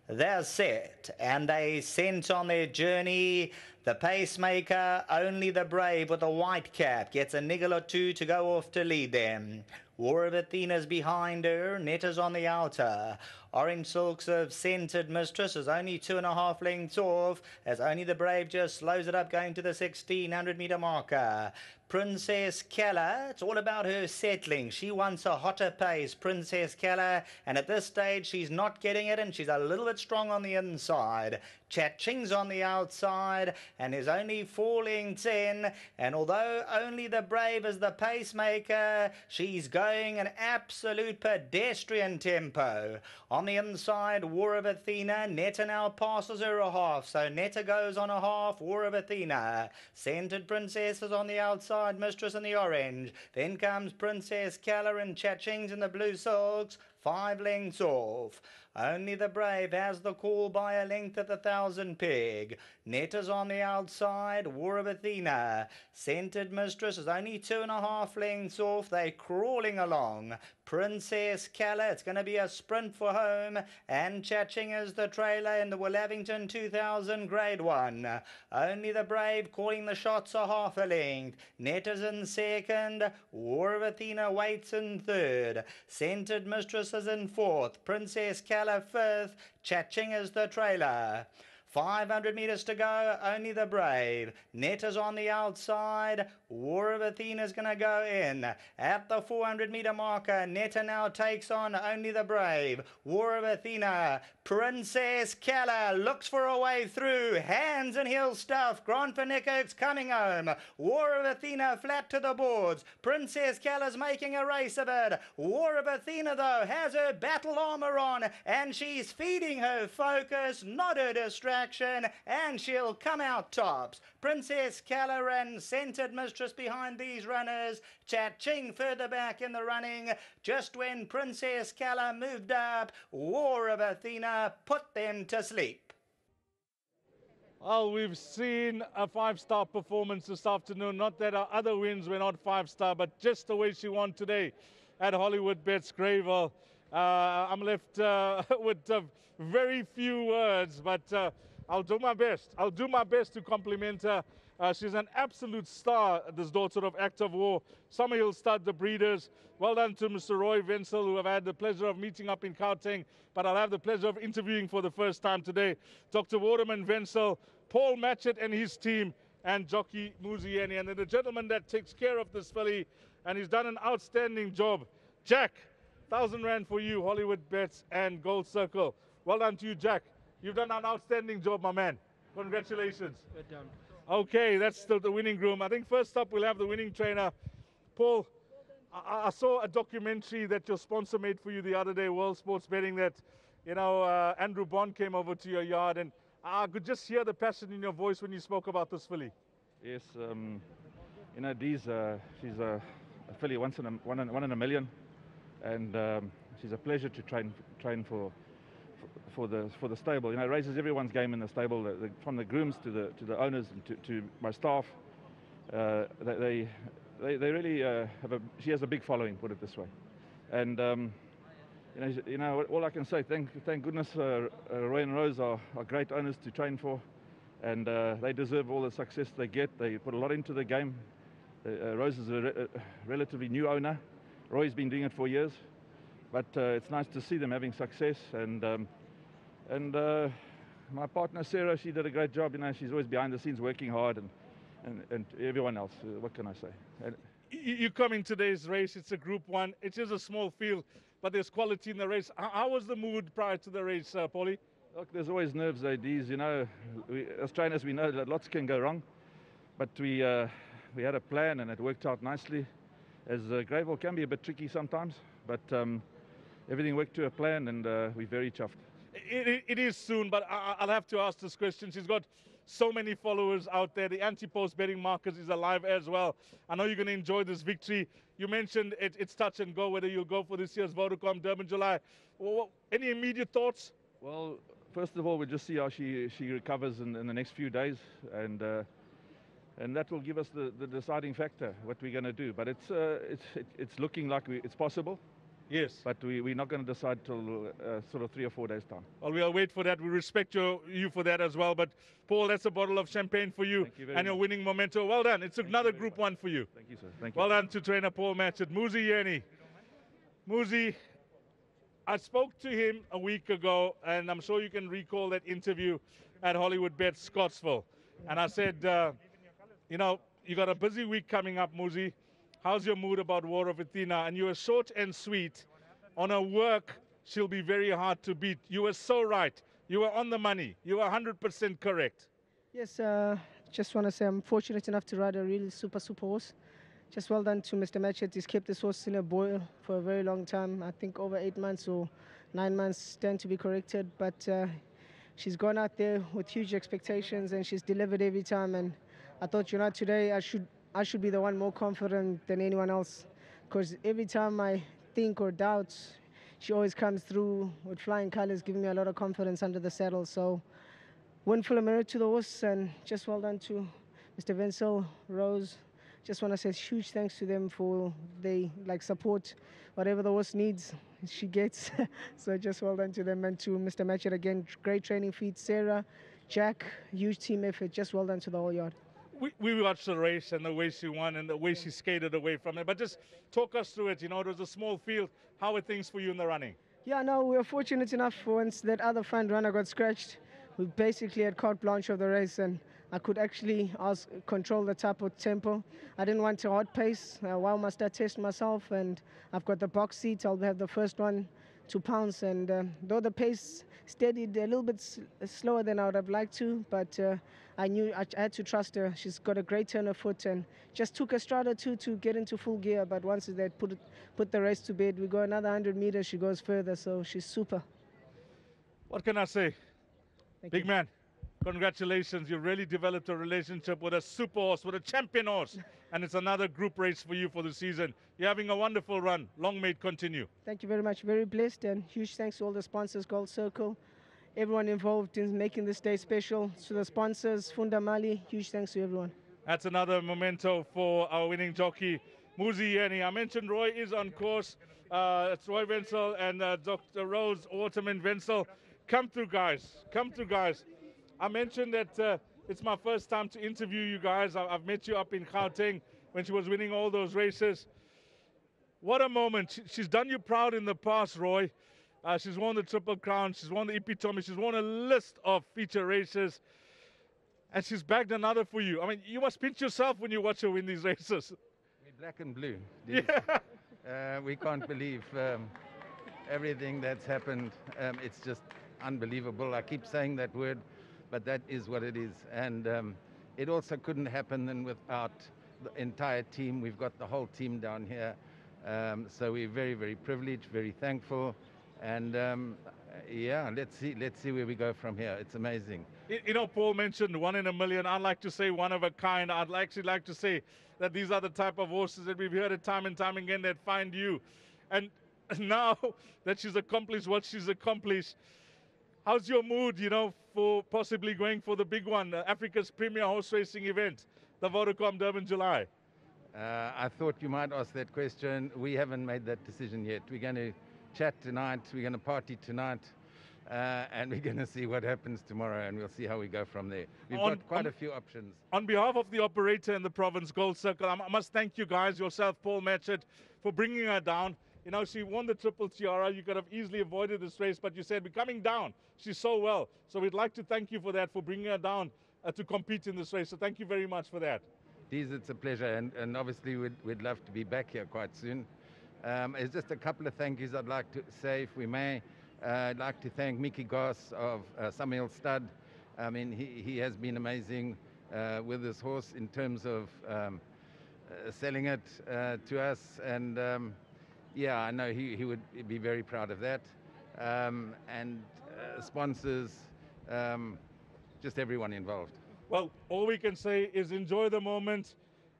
They're set and they sent on their journey. The pacemaker, Only the Brave with a white cap, gets a niggle or two to go off to lead them. War of Athena's behind her, Netta's on the outer. Orange Silks of Scented Mistress is only 2.5 lengths off, as Only the Brave just slows it up going to the 1600-meter marker. Princess Keller, it's all about her settling. She wants a hotter pace, Princess Keller, and at this stage she's not getting it, and she's a little bit strong on the inside. Chat Ching's on the outside and is only 4 lengths in, and although Only the Brave is the pacemaker, she's going an absolute pedestrian tempo. On the inside, War of Athena. Netta now passes her a half, so Netta goes on a half, War of Athena. Scented Princess is on the outside, Mistress in the orange. Then comes Princess Keller and Chat Ching's in the blue silks, 5 lengths off. Only the Brave has the call by a length at the 1,000 peg. Netta's on the outside, War of Athena. Scented Mistress is only 2.5 lengths off. They're crawling along. Princess Keller, it's going to be a sprint for home, and Chatching is the trailer in the Willavington 2000 Grade 1. Only the Brave calling the shots a half a length. Netta's in second. War of Athena waits in third. Scented Mistress is in fourth. Princess Keller fifth. Chatching is the trailer. 500 metres to go, Only the Brave. Netta's on the outside. War of Athena's going to go in. At the 400-metre marker, Netta now takes on Only the Brave. War of Athena. Princess Keller looks for a way through. Hands and heel stuff. Grant Van Niekerk's coming home. War of Athena flat to the boards. Princess Keller's making a race of it. War of Athena, though, has her battle armour on, and she's feeding her focus, not her distraction, and she'll come out tops. Princess Keller and Scented Mistress behind these runners. Chat Ching further back in the running. Just when Princess Keller moved up, War of Athena put them to sleep. Well, we've seen a 5-star performance this afternoon. Not that our other wins were not 5-star, but just the way she won today at Hollywoodbets Greyville. I'm left with very few words, but I'll do my best. I'll do my best to compliment her. She's an absolute star, this daughter of Act of War. Summerhill Stud, the breeders. Well done to Mr. Roy Wenzel, who I've had the pleasure of meeting up in Gauteng, but I'll have the pleasure of interviewing for the first time today. Dr. Waterman Wenzel, Paul Matchett and his team, and Jockey Muzieni. And then the gentleman that takes care of this filly, and he's done an outstanding job. Jack, 1,000 Rand for you, Hollywoodbets and Gold Circle. Well done to you, Jack. You've done an outstanding job, my man. Congratulations. Well done. Okay, that's the winning groom. I think first up we'll have the winning trainer. Paul, I saw a documentary that your sponsor made for you the other day, World Sports Betting, that, you know, Andrew Bond came over to your yard, and I could just hear the passion in your voice when you spoke about this filly. Yes, you know, she's a filly one in a million, and she's a pleasure to train for the stable. You know, it raises everyone's game in the stable, from the grooms to the owners and to my staff. They really she has a big following, put it this way, and you know all I can say, thank goodness Roy and Rose are great owners to train for, and they deserve all the success they get. They put a lot into the game. Rose is a relatively new owner. Roy's been doing it for years, but it's nice to see them having success. And my partner Sarah, she did a great job. You know, she's always behind the scenes working hard, and everyone else. What can I say? You come in today's race. It's a Group 1. It is a small field, but there's quality in the race. How was the mood prior to the race, Paulie? Look, there's always nerves, ADs. You know, as trainers, we know that lots can go wrong, but we had a plan, and it worked out nicely. As Greyville can be a bit tricky sometimes, but everything worked to a plan, and we're very chuffed. It is soon, but I'll have to ask this question. She's got so many followers out there. The anti-post betting market is alive as well. I know you're going to enjoy this victory. You mentioned it's touch and go whether you'll go for this year's Vodacom Durban July. Any immediate thoughts? Well, first of all, we'll just see how she recovers in the next few days, and that will give us the deciding factor what we're going to do. But it's looking like it's possible, Yes. But we're not going to decide till sort of 3 or 4 days' time. Well, we'll wait for that. We respect you for that as well. But, Paul, that's a bottle of champagne for you. Thank you very and your much. winning memento. Well done. It's another Group 1 for you. Thank you, sir. Thank you. Well done to trainer Paul Matchett. Muzi Yeni. Muzi, I spoke to him a week ago, and I'm sure you can recall that interview at Hollywoodbets Scottsville. And I said, you know, you got a busy week coming up, Muzi. How's your mood about War of Athena? And you were short and sweet. On her work, she'll be very hard to beat. You were so right. You were on the money. You were 100% correct. Yes, just want to say I'm fortunate enough to ride a really super horse. Just well done to Mr. Matchett. He's kept this horse in a boil for a very long time. I think over 8 months or 9 months, stand to be corrected. But she's gone out there with huge expectations and she's delivered every time. And I thought, you know, today I should be the one more confident than anyone else. Because every time I think or doubt, she always comes through with flying colors, giving me a lot of confidence under the saddle. So win full of merit to the horse, and just well done to Mr. Wenzel, Rose. Just want to say huge thanks to them for they support whatever the horse needs, she gets. So just well done to them, and to Mr. Matchett again, great training feat. Sarah, Jack, huge team effort. Just well done to the whole yard. We watched the race and the way she won and the way she skated away from it. But just talk us through it. You know, it was a small field. How were things for you in the running? Yeah, no, we were fortunate enough once that other front runner got scratched. We basically had carte blanche of the race, and I could actually control the type of tempo. I didn't want to hot pace. Why must I test myself? And I've got the box seat. I'll have the first one to pounce. And though the pace steadied a little bit slower than I would have liked to, but I knew I had to trust her. She's got a great turn of foot, and just took a stride or two to get into full gear. But once they put the race to bed, we go another 100 meters, she goes further. So she's super. What can I say? Thank Big you. man, congratulations. You've really developed a relationship with a super horse, with a champion horse. And it's another group race for you for the season. You're having a wonderful run. Long may it continue. Thank you very much. Very blessed, and huge thanks to all the sponsors, Gold Circle, everyone involved in making this day special. To the sponsors, Funda Mali, huge thanks to everyone. That's another memento for our winning jockey, Muzi Yeni. I mentioned Roy is on course. It's Roy Wenzel and Dr. Rose Waterman Wenzel. Come through, guys. Come through, guys. I mentioned that it's my first time to interview you guys. I've met you up in Gauteng when she was winning all those races. What a moment. She's done you proud in the past, Roy. She's won the Triple Crown. She's won the Epitome. She's won a list of feature races. And she's bagged another for you. I mean, you must pinch yourself when you watch her win these races. We're black and blue. Yeah. We can't believe everything that's happened. It's just unbelievable. I keep saying that word, but that is what it is. And it also couldn't happen then without the entire team. We've got the whole team down here. So we're very, very privileged, very thankful. And yeah, let's see where we go from here. It's amazing. You know, Paul mentioned 1 in a million. I'd like to say one of a kind. I'd actually like to say that these are the type of horses that we've heard it time and time again that find you. And now that she's accomplished what she's accomplished, how's your mood, you know, for possibly going for the big one, Africa's premier horse racing event, the Vodacom Durban July? I thought you might ask that question. We haven't made that decision yet. We're going to chat tonight. We're going to party tonight. And we're going to see what happens tomorrow, and we'll see how we go from there. We've got quite a few options. On behalf of the operator in the province, Gold Circle, I must thank you guys, yourself, Paul Matchett, for bringing her down. You know, she won the Triple Tiara. You could have easily avoided this race, but you said, we're coming down. She's so well. So we'd like to thank you for that, for bringing her down to compete in this race. So thank you very much for that. Deez, it's a pleasure, and obviously we'd love to be back here quite soon. There's just a couple of thank yous I'd like to say, if we may. I'd like to thank Mickey Goss of Samuel Stud. I mean, he has been amazing with this horse in terms of selling it to us. And yeah, I know he would be very proud of that. And sponsors, just everyone involved. Well, all we can say is enjoy the moment.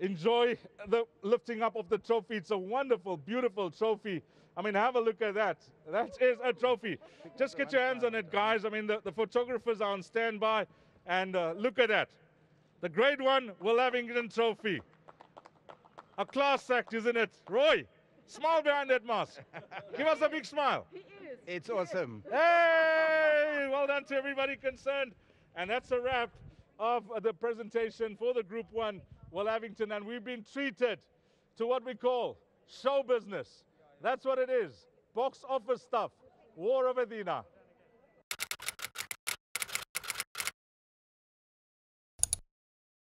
Enjoy the lifting up of the trophy. It's a wonderful, beautiful trophy. I mean, have a look at that. That is a trophy. Just get your hands on it, guys. I mean, the photographers are on standby. And look at that. The Grade 1 Will Abingdon Trophy. A class act, isn't it? Roy, Smile behind that mask. Give us a big smile. It's awesome. Hey, well done to everybody concerned. And that's a wrap of the presentation for the Group 1 Wellhavington. And we've been treated to what we call show business. That's what it is. Box office stuff. War of Athena.